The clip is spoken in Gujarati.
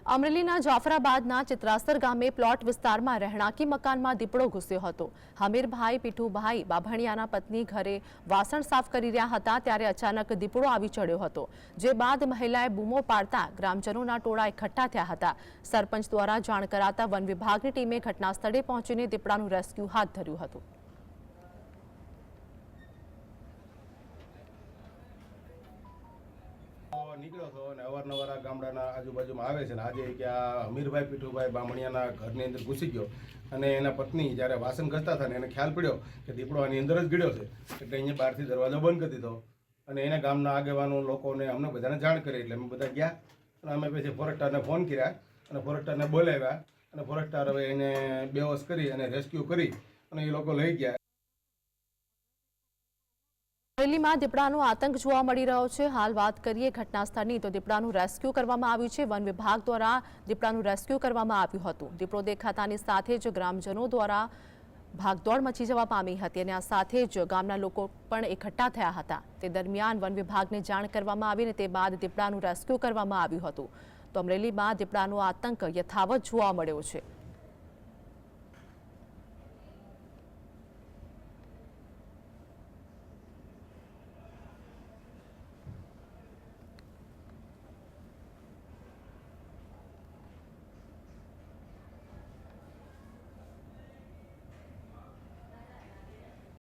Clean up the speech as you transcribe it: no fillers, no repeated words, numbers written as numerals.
અમરેલીના જાફરાબાદના ચિત્રાસર ગામે પ્લોટ વિસ્તારમાં રહેણાંકી મકાનમાં દીપડો ઘૂસ્યો હતો। હમીરભાઈ પીઠુભાઈ બાભણિયાના પત્ની ઘરે વાસણ સાફ કરી રહ્યા હતા ત્યારે અચાનક દીપડો આવી ચડ્યો હતો, જે બાદ મહિલાએ બૂમો પાડતા ગ્રામજનોના ટોળા એકઠા થયા હતા। સરપંચ દ્વારા જાણ કરાતા વન વિભાગની ટીમે ઘટના સ્થળે પહોંચીને દીપડાનું રેસ્ક્યુ હાથ ધર્યું હતું। નીકળ્યો હતો અને અવારનવાર આ ગામડાના આજુબાજુમાં આવે છે ને આજે કે આ હમીરભાઈ પીઠુભાઈ બામણિયાના ઘરની અંદર ઘૂસી ગયો અને એના પત્ની જ્યારે વાસણ કરતા હતા ને એને ખ્યાલ પડ્યો કે દીપડો આની અંદર જ ગીડ્યો છે, એટલે અહીંયા બહારથી દરવાજો બંધ કરી દીધો અને એને ગામના આગેવાનો લોકોને અમને બધાને જાણ કરી, એટલે અમે બધા ગયા અને અમે પછી ફોરેસ્ટરને ફોન કર્યા અને ફોરેસ્ટરને બોલાવ્યા અને ફોરેસ્ટર હવે એને બેહોશ કરી અને રેસ્ક્યુ કરી અને એ લોકો લઈ ગયા। અમરેલીમાં દીપડાનો આતંક જોવા મળી રહ્યો છે। હાલ વાત કરીએ ઘટના સ્થળની તો દીપડાનું રેસ્ક્યુ કરવામાં આવ્યું છે। વન વિભાગ દ્વારા દીપડાનું રેસ્ક્યુ કરવામાં આવ્યું હતું। દીપડો દેખાતાની સાથે જ ગ્રામજનો દ્વારા ભાગદોડ મચી જવા પામી હતી અને આ સાથે જ ગામના લોકો પણ એકઠા થયા હતા। તે દરમિયાન વન વિભાગને જાણ કરવામાં આવી અને તે બાદ દીપડાનું રેસ્ક્યુ કરવામાં આવ્યું હતું। તો અમરેલીમાં દીપડાનો આતંક યથાવત જોવા મળ્યો છે।